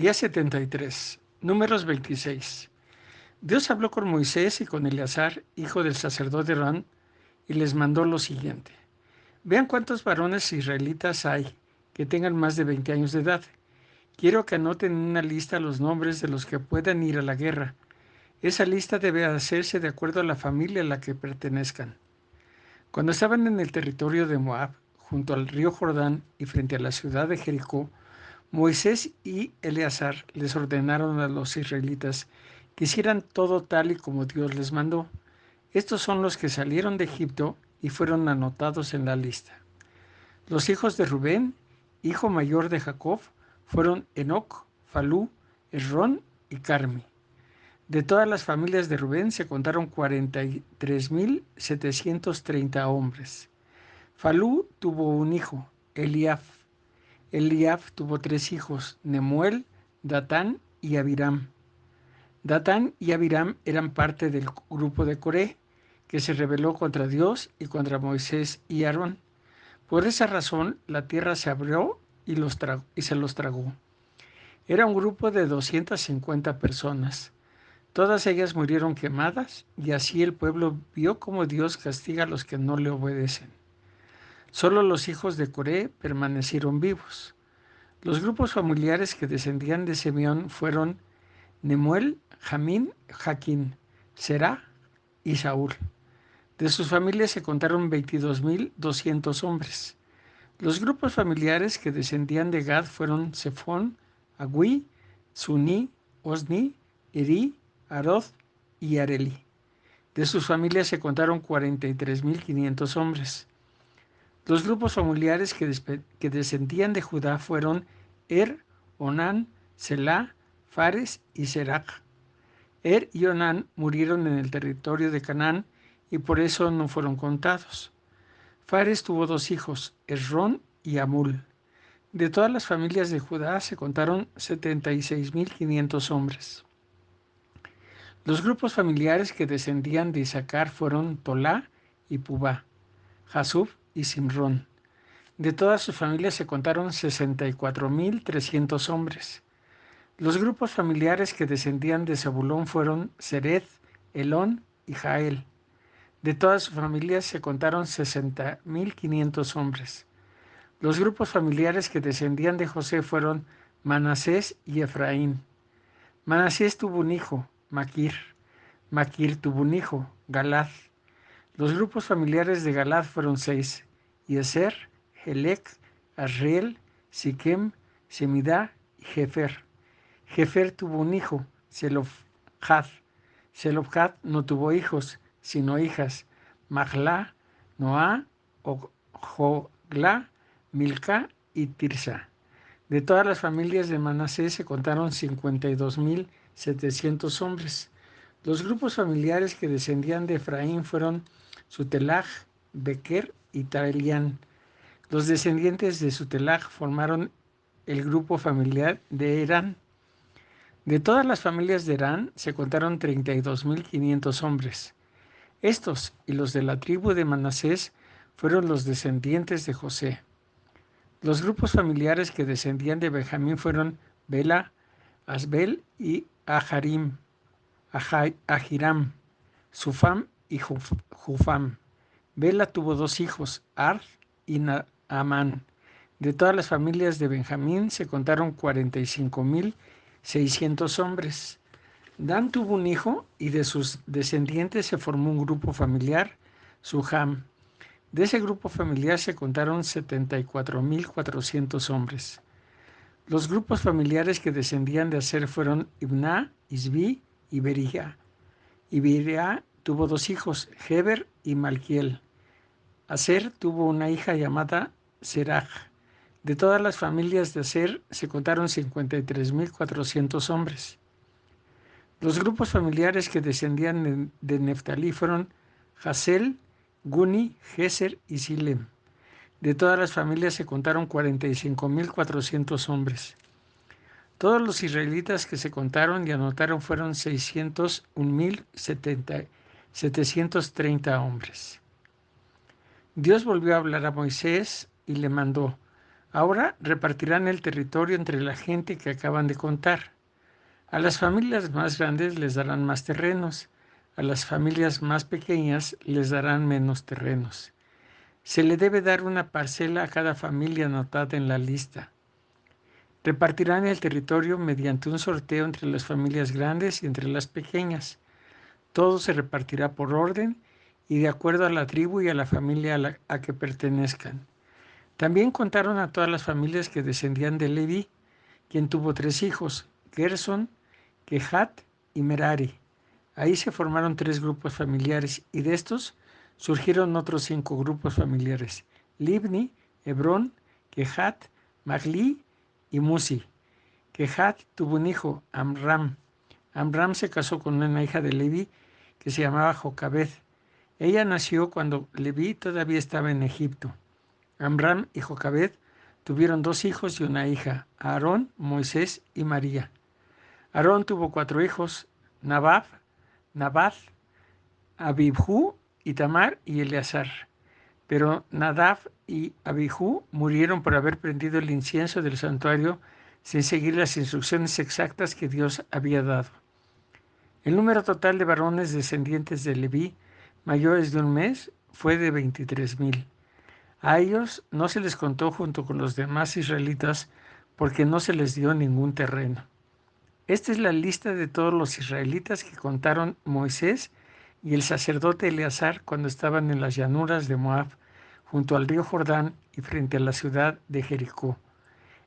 Día 73, Números 26. Dios habló con Moisés y con Eleazar, hijo del sacerdote Aarón, y les mandó lo siguiente. Vean cuántos varones israelitas hay que tengan más de 20 años de edad. Quiero que anoten en una lista los nombres de los que puedan ir a la guerra. Esa lista debe hacerse de acuerdo a la familia a la que pertenezcan. Cuando estaban en el territorio de Moab, junto al río Jordán y frente a la ciudad de Jericó, Moisés y Eleazar les ordenaron a los israelitas que hicieran todo tal y como Dios les mandó. Estos son los que salieron de Egipto y fueron anotados en la lista. Los hijos de Rubén, hijo mayor de Jacob, fueron Enoc, Falú, Esrón y Carmi. De todas las familias de Rubén se contaron 43,730 hombres. Falú tuvo un hijo, Eliab. Eliab tuvo 3 hijos, Nemuel, Datán y Abiram. Datán y Abiram eran parte del grupo de Coré, que se rebeló contra Dios y contra Moisés y Aarón. Por esa razón, la tierra se abrió y se los tragó. Era un grupo de 250 personas. Todas ellas murieron quemadas, y así el pueblo vio cómo Dios castiga a los que no le obedecen. Solo los hijos de Coré permanecieron vivos. Los grupos familiares que descendían de Simeón fueron Nemuel, Jamín, Jaquín, Será y Saúl. De sus familias se contaron 22,200 hombres. Los grupos familiares que descendían de Gad fueron Sefón, Agüí, Suní, Osni, Eri, Arod y Areli. De sus familias se contaron 43,500 hombres. Los grupos familiares que descendían de Judá fueron Onán, Selá, Fares y Serac. Y Onán murieron en el territorio de Canaán y por eso no fueron contados. Fares tuvo 2 hijos, Esrón y Amul. De todas las familias de Judá se contaron 76,500 hombres. Los grupos familiares que descendían de Isaacar fueron Tolá y Pubá, Jasub y Simrón. De todas sus familias se contaron 64,300 hombres. Los grupos familiares que descendían de Zabulón fueron Sered, Elón y Jael. De todas sus familias se contaron 60,500 hombres. Los grupos familiares que descendían de José fueron Manasés y Efraín. Manasés tuvo un hijo, Maquir. Maquir tuvo un hijo, Galad. Los grupos familiares de Galad fueron 6: Yeser, Helec, Asriel, Siquem, Semidá y Jefer. Jefer tuvo un hijo, Zelofhad. Zelofhad no tuvo hijos, sino hijas, Mahlá, Noá, Joglá, Milcá y Tirsa. De todas las familias de Manasés se contaron 52,700 hombres. Los grupos familiares que descendían de Efraín fueron Sutelaj, Bequer y Taelián. Los descendientes de Sutelaj formaron el grupo familiar de Herán. De todas las familias de Herán se contaron 32,500 hombres. Estos y los de la tribu de Manasés fueron los descendientes de José. Los grupos familiares que descendían de Benjamín fueron Bela, Asbel y Ahiram, Sufam y Jufam. Bela tuvo 2 hijos, Ard y Naamán. De todas las familias de Benjamín se contaron 45,600 hombres. Dan tuvo un hijo y de sus descendientes se formó un grupo familiar, Suham. De ese grupo familiar se contaron 74,400 hombres. Los grupos familiares que descendían de Aser fueron Ibná, Isbi y Bería. Y Bería tuvo 2 hijos, Heber y Malquiel. Aser tuvo una hija llamada Seraj. De todas las familias de Aser se contaron 53,400 hombres. Los grupos familiares que descendían de Neftalí fueron Jasel, Guni, Geser y Silem. De todas las familias se contaron 45,400 hombres. Todos los israelitas que se contaron y anotaron fueron 601,730 hombres. Dios volvió a hablar a Moisés y le mandó: Ahora repartirán el territorio entre la gente que acaban de contar. A las familias más grandes les darán más terrenos, a las familias más pequeñas les darán menos terrenos. Se le debe dar una parcela a cada familia anotada en la lista. Repartirán el territorio mediante un sorteo entre las familias grandes y entre las pequeñas. Todo se repartirá por orden y de acuerdo a la tribu y a la familia a que pertenezcan. También contaron a todas las familias que descendían de Leví, quien tuvo 3 hijos, Gerson, Kehat y Merari. Ahí se formaron 3 grupos familiares y de estos surgieron otros 5 grupos familiares: Libni, Hebrón, Kehat, Magli y Musi. Kehat tuvo un hijo, Amram. Amram se casó con una hija de Leví que se llamaba Jocabed. Ella nació cuando Leví todavía estaba en Egipto. Amram y Jocabed tuvieron 2 hijos y una hija, Aarón, Moisés y María. Aarón tuvo 4 hijos, Nadab, Abihu, Itamar y Eleazar. Pero Nadab y Abihu murieron por haber prendido el incienso del santuario sin seguir las instrucciones exactas que Dios había dado. El número total de varones descendientes de Leví, mayores de un mes, fue de 23,000. A ellos no se les contó junto con los demás israelitas porque no se les dio ningún terreno. Esta es la lista de todos los israelitas que contaron Moisés y el sacerdote Eleazar cuando estaban en las llanuras de Moab, junto al río Jordán y frente a la ciudad de Jericó.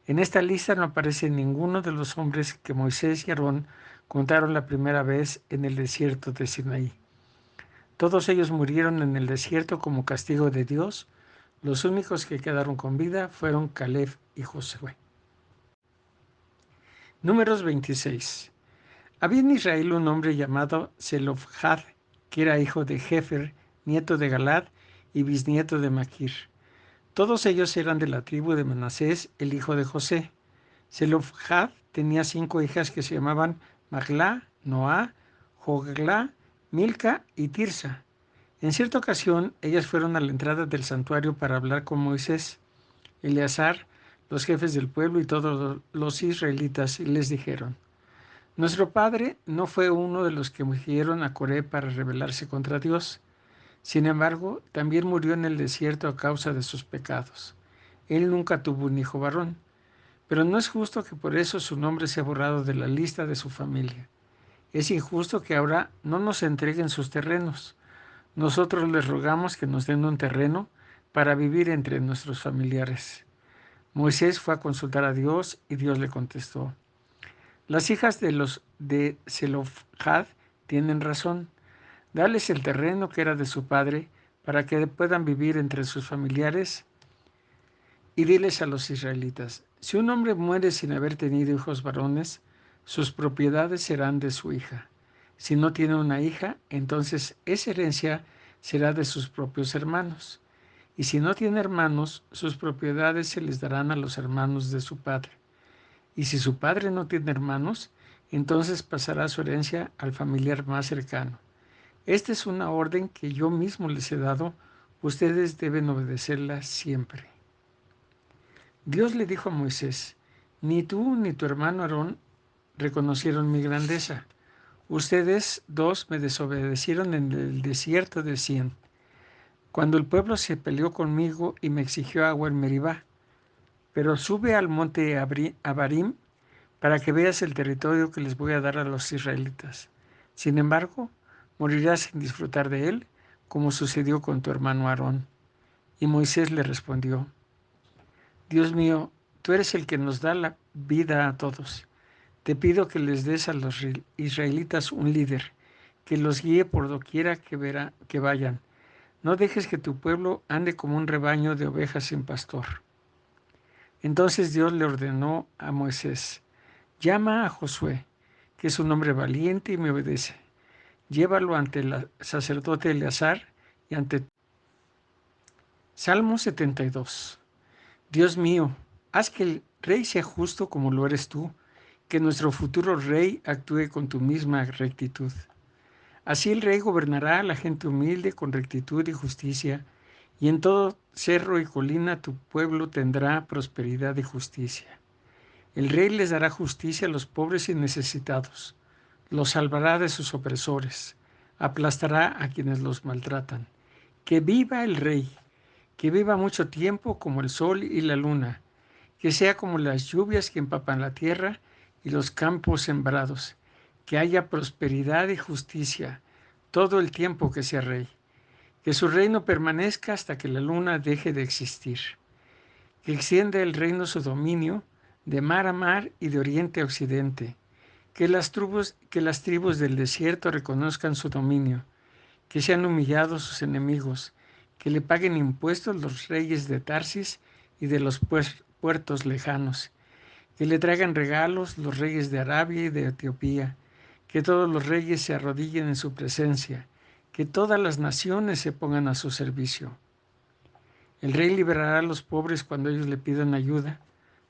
En esta lista no aparece ninguno de los hombres que Moisés y Aarón contaron la primera vez en el desierto de Sinaí. Todos ellos murieron en el desierto como castigo de Dios. Los únicos que quedaron con vida fueron Caleb y Josué. Números 26. Había en Israel un hombre llamado Zelofhad, que era hijo de Jefer, nieto de Galad y bisnieto de Maquir. Todos ellos eran de la tribu de Manasés, el hijo de José. Zelofhad tenía 5 hijas que se llamaban Maglá, Noá, Joglá, Milca y Tirsa. En cierta ocasión, ellas fueron a la entrada del santuario para hablar con Moisés, Eleazar, los jefes del pueblo y todos los israelitas, y les dijeron: Nuestro padre no fue uno de los que murieron a Coré para rebelarse contra Dios. Sin embargo, también murió en el desierto a causa de sus pecados. Él nunca tuvo un hijo varón, pero no es justo que por eso su nombre sea borrado de la lista de su familia. Es injusto que ahora no nos entreguen sus terrenos. Nosotros les rogamos que nos den un terreno para vivir entre nuestros familiares. Moisés fue a consultar a Dios y Dios le contestó: Las hijas de Zelofhad tienen razón. Dales el terreno que era de su padre para que puedan vivir entre sus familiares, y diles a los israelitas: si un hombre muere sin haber tenido hijos varones, sus propiedades serán de su hija. Si no tiene una hija, entonces esa herencia será de sus propios hermanos. Y si no tiene hermanos, sus propiedades se les darán a los hermanos de su padre. Y si su padre no tiene hermanos, entonces pasará su herencia al familiar más cercano. Esta es una orden que yo mismo les he dado. Ustedes deben obedecerla siempre. Dios le dijo a Moisés: Ni tú ni tu hermano Aarón reconocieron mi grandeza. Ustedes 2 me desobedecieron en el desierto de Sin, cuando el pueblo se peleó conmigo y me exigió agua en Meribá. Pero sube al monte Abarim para que veas el territorio que les voy a dar a los israelitas. Sin embargo, morirás sin disfrutar de él, como sucedió con tu hermano Aarón. Y Moisés le respondió: Dios mío, tú eres el que nos da la vida a todos. Te pido que les des a los israelitas un líder, que los guíe por doquiera que vayan. No dejes que tu pueblo ande como un rebaño de ovejas sin pastor. Entonces Dios le ordenó a Moisés: Llama a Josué, que es un hombre valiente y me obedece. Llévalo ante el sacerdote Eleazar y ante... Salmo 72. Dios mío, haz que el rey sea justo como lo eres tú, que nuestro futuro rey actúe con tu misma rectitud. Así el rey gobernará a la gente humilde con rectitud y justicia, y en todo cerro y colina tu pueblo tendrá prosperidad y justicia. El rey les dará justicia a los pobres y necesitados, los salvará de sus opresores, aplastará a quienes los maltratan. Que viva el rey, que viva mucho tiempo como el sol y la luna, que sea como las lluvias que empapan la tierra y los campos sembrados, que haya prosperidad y justicia todo el tiempo que sea rey, que su reino permanezca hasta que la luna deje de existir, que extienda el reino su dominio de mar a mar y de oriente a occidente, que las tribus del desierto reconozcan su dominio, que sean humillados sus enemigos, que le paguen impuestos los reyes de Tarsis y de los puertos lejanos, que le traigan regalos los reyes de Arabia y de Etiopía, que todos los reyes se arrodillen en su presencia, que todas las naciones se pongan a su servicio. El rey liberará a los pobres cuando ellos le pidan ayuda,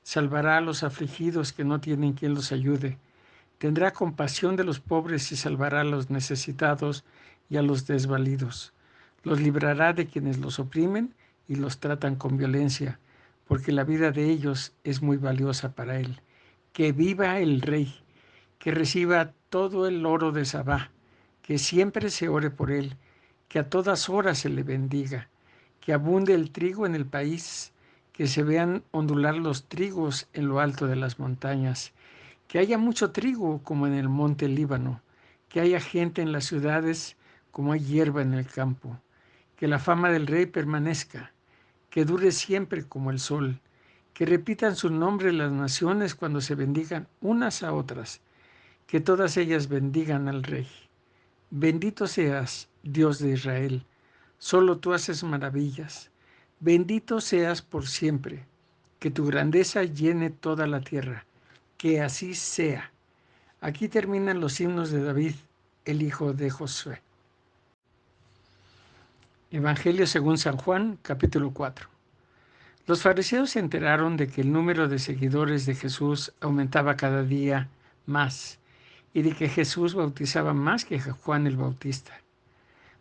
salvará a los afligidos que no tienen quien los ayude, tendrá compasión de los pobres y salvará a los necesitados y a los desvalidos. Los librará de quienes los oprimen y los tratan con violencia, porque la vida de ellos es muy valiosa para él. Que viva el rey, que reciba todo el oro de Sabá, que siempre se ore por él, que a todas horas se le bendiga, que abunde el trigo en el país, que se vean ondular los trigos en lo alto de las montañas, que haya mucho trigo como en el monte Líbano, que haya gente en las ciudades como hay hierba en el campo, que la fama del rey permanezca, que dure siempre como el sol, que repitan su nombre las naciones cuando se bendigan unas a otras, que todas ellas bendigan al rey. Bendito seas, Dios de Israel, solo tú haces maravillas. Bendito seas por siempre, que tu grandeza llene toda la tierra. Que así sea. Aquí terminan los himnos de David, el hijo de Josué. Evangelio según San Juan, capítulo 4. Los fariseos se enteraron de que el número de seguidores de Jesús aumentaba cada día más y de que Jesús bautizaba más que Juan el Bautista.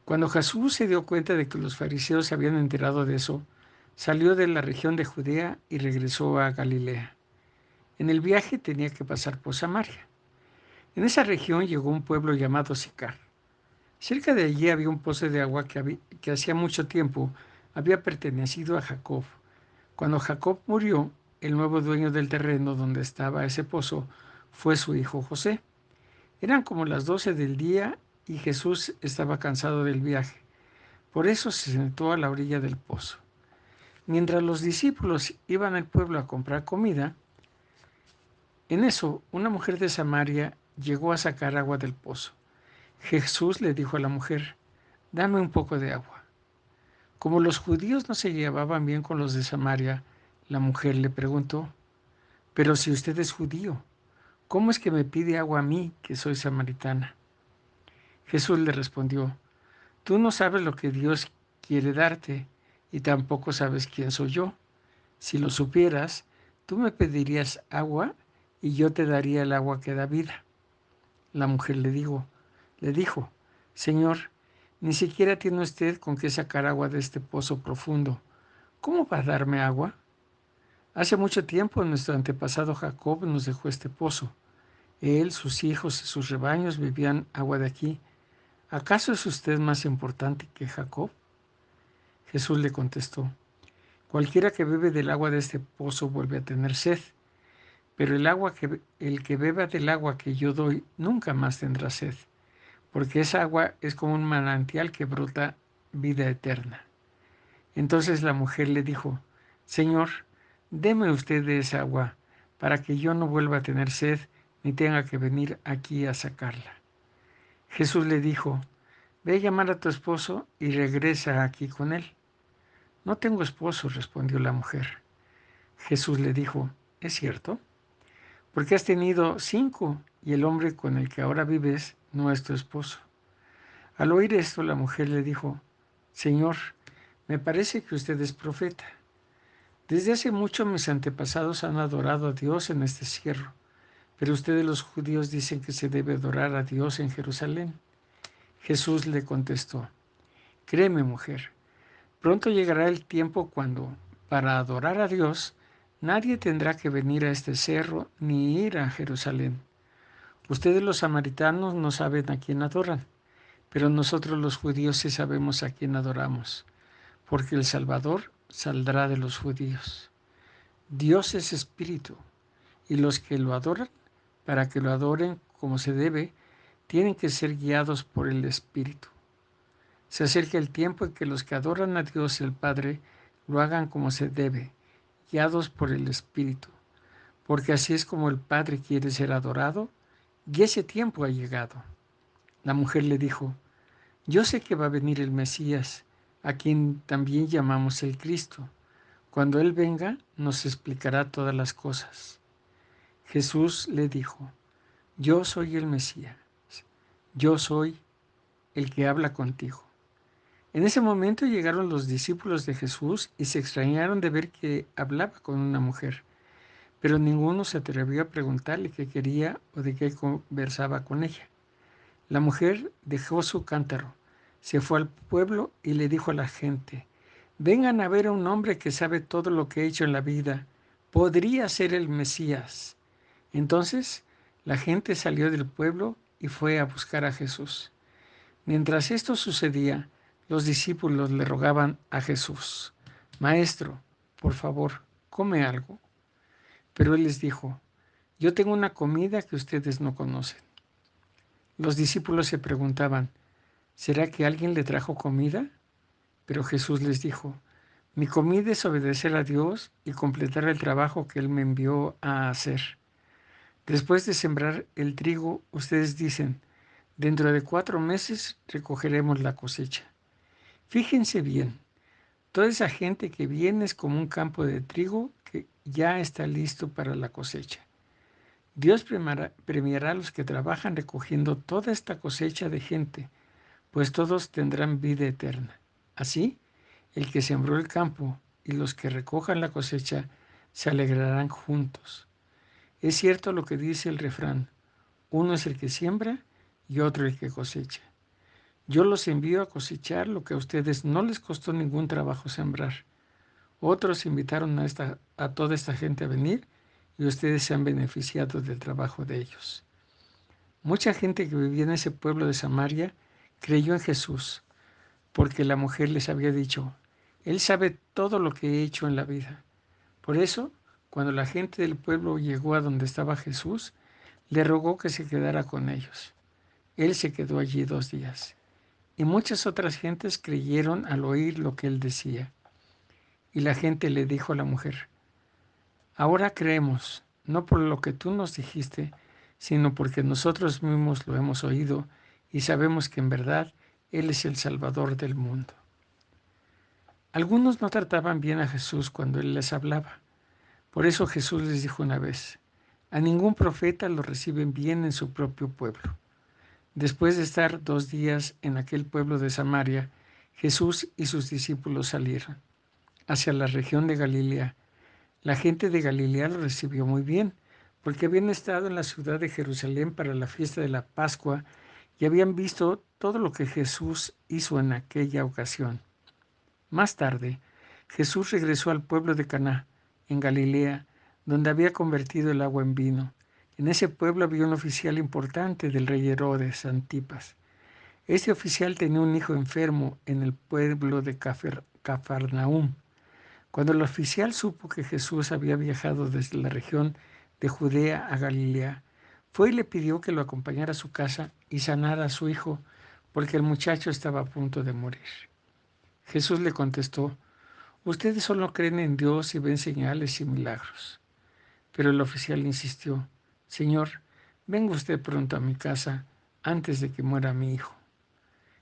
Cuando Jesús se dio cuenta de que los fariseos se habían enterado de eso, salió de la región de Judea y regresó a Galilea. En el viaje tenía que pasar por Samaria. En esa región llegó un pueblo llamado Sicar. Cerca de allí había un pozo de agua que hacía mucho tiempo había pertenecido a Jacob. Cuando Jacob murió, el nuevo dueño del terreno donde estaba ese pozo fue su hijo José. Eran como las 12 del día y Jesús estaba cansado del viaje. Por eso se sentó a la orilla del pozo. Mientras los discípulos iban al pueblo a comprar comida, en eso una mujer de Samaria llegó a sacar agua del pozo. Jesús le dijo a la mujer: dame un poco de agua. Como los judíos no se llevaban bien con los de Samaria, la mujer le preguntó: pero si usted es judío, ¿cómo es que me pide agua a mí, que soy samaritana? Jesús le respondió: tú no sabes lo que Dios quiere darte y tampoco sabes quién soy yo. Si lo supieras, tú me pedirías agua y yo te daría el agua que da vida. La mujer le dijo: Señor, ni siquiera tiene usted con qué sacar agua de este pozo profundo. ¿Cómo va a darme agua? Hace mucho tiempo nuestro antepasado Jacob nos dejó este pozo. Él, sus hijos y sus rebaños bebían agua de aquí. ¿Acaso es usted más importante que Jacob? Jesús le contestó: cualquiera que bebe del agua de este pozo vuelve a tener sed, pero el que beba del agua que yo doy nunca más tendrá sed, porque esa agua es como un manantial que brota vida eterna. Entonces la mujer le dijo: Señor, deme usted de esa agua, para que yo no vuelva a tener sed ni tenga que venir aquí a sacarla. Jesús le dijo: ve a llamar a tu esposo y regresa aquí con él. No tengo esposo, respondió la mujer. Jesús le dijo: ¿es cierto? Porque has tenido 5 y el hombre con el que ahora vives no es tu esposo. Al oír esto, la mujer le dijo: Señor, me parece que usted es profeta. Desde hace mucho mis antepasados han adorado a Dios en este cerro, pero ustedes los judíos dicen que se debe adorar a Dios en Jerusalén. Jesús le contestó: créeme, mujer, Pronto llegará el tiempo cuando, para adorar a Dios, nadie tendrá que venir a este cerro ni ir a Jerusalén. Ustedes los samaritanos no saben a quién adoran, pero nosotros los judíos sí sabemos a quién adoramos, porque el Salvador saldrá de los judíos. Dios es espíritu, y los que lo adoran, para que lo adoren como se debe, tienen que ser guiados por el Espíritu. Se acerca el tiempo en que los que adoran a Dios el Padre lo hagan como se debe, guiados por el Espíritu, porque así es como el Padre quiere ser adorado, y ese tiempo ha llegado. La mujer le dijo: yo sé que va a venir el Mesías, a quien también llamamos el Cristo. Cuando Él venga, nos explicará todas las cosas. Jesús le dijo: yo soy el Mesías, yo soy el que habla contigo. En ese momento llegaron los discípulos de Jesús y se extrañaron de ver que hablaba con una mujer, pero ninguno se atrevió a preguntarle qué quería o de qué conversaba con ella. La mujer dejó su cántaro, se fue al pueblo y le dijo a la gente: vengan a ver a un hombre que sabe todo lo que he hecho en la vida. Podría ser el Mesías. Entonces la gente salió del pueblo y fue a buscar a Jesús. Mientras esto sucedía, los discípulos le rogaban a Jesús: Maestro, por favor, come algo. Pero él les dijo: yo tengo una comida que ustedes no conocen. Los discípulos se preguntaban: ¿será que alguien le trajo comida? Pero Jesús les dijo: mi comida es obedecer a Dios y completar el trabajo que Él me envió a hacer. Después de sembrar el trigo, ustedes dicen: dentro de 4 meses recogeremos la cosecha. Fíjense bien, toda esa gente que viene es como un campo de trigo que ya está listo para la cosecha. Dios premiará a los que trabajan recogiendo toda esta cosecha de gente, pues todos tendrán vida eterna. Así, el que sembró el campo y los que recojan la cosecha se alegrarán juntos. Es cierto lo que dice el refrán: uno es el que siembra y otro el que cosecha. Yo los envío a cosechar lo que a ustedes no les costó ningún trabajo sembrar. Otros invitaron a toda esta gente a venir y ustedes se han beneficiado del trabajo de ellos. Mucha gente que vivía en ese pueblo de Samaria creyó en Jesús, porque la mujer les había dicho: Él sabe todo lo que he hecho en la vida. Por eso, cuando la gente del pueblo llegó a donde estaba Jesús, le rogó que se quedara con ellos. Él se quedó allí 2 días. Y muchas otras gentes creyeron al oír lo que él decía. Y la gente le dijo a la mujer: ahora creemos, no por lo que tú nos dijiste, sino porque nosotros mismos lo hemos oído y sabemos que en verdad Él es el Salvador del mundo. Algunos no trataban bien a Jesús cuando Él les hablaba. Por eso Jesús les dijo una vez: a ningún profeta lo reciben bien en su propio pueblo. Después de estar 2 días en aquel pueblo de Samaria, Jesús y sus discípulos salieron hacia la región de Galilea. La gente de Galilea lo recibió muy bien, porque habían estado en la ciudad de Jerusalén para la fiesta de la Pascua y habían visto todo lo que Jesús hizo en aquella ocasión. Más tarde, Jesús regresó al pueblo de Caná, en Galilea, donde había convertido el agua en vino. En ese pueblo había un oficial importante del rey Herodes Antipas. Este oficial tenía un hijo enfermo en el pueblo de Cafarnaúm. Cuando el oficial supo que Jesús había viajado desde la región de Judea a Galilea, fue y le pidió que lo acompañara a su casa y sanara a su hijo, porque el muchacho estaba a punto de morir. Jesús le contestó: ustedes solo creen en Dios y ven señales y milagros. Pero el oficial insistió: Señor, venga usted pronto a mi casa antes de que muera mi hijo.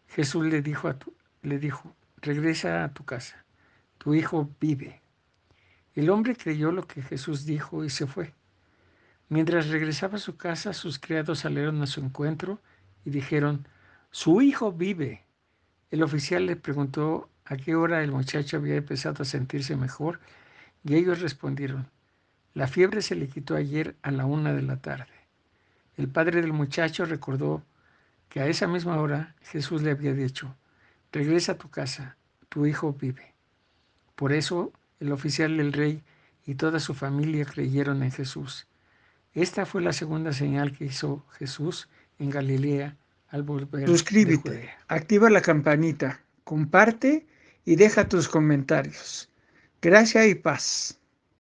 Jesús le dijo: regresa a tu casa, tu hijo vive. El hombre creyó lo que Jesús dijo y se fue. Mientras regresaba a su casa, sus criados salieron a su encuentro y dijeron: su hijo vive. El oficial le preguntó a qué hora el muchacho había empezado a sentirse mejor y ellos respondieron: la fiebre se le quitó ayer a la 1 de la tarde. El padre del muchacho recordó que a esa misma hora Jesús le había dicho: regresa a tu casa, tu hijo vive. Por eso el oficial del rey y toda su familia creyeron en Jesús. Esta fue la segunda señal que hizo Jesús en Galilea al volver de Suscríbete, Judea. activa la campanita, comparte y deja tus comentarios. Gracia y paz.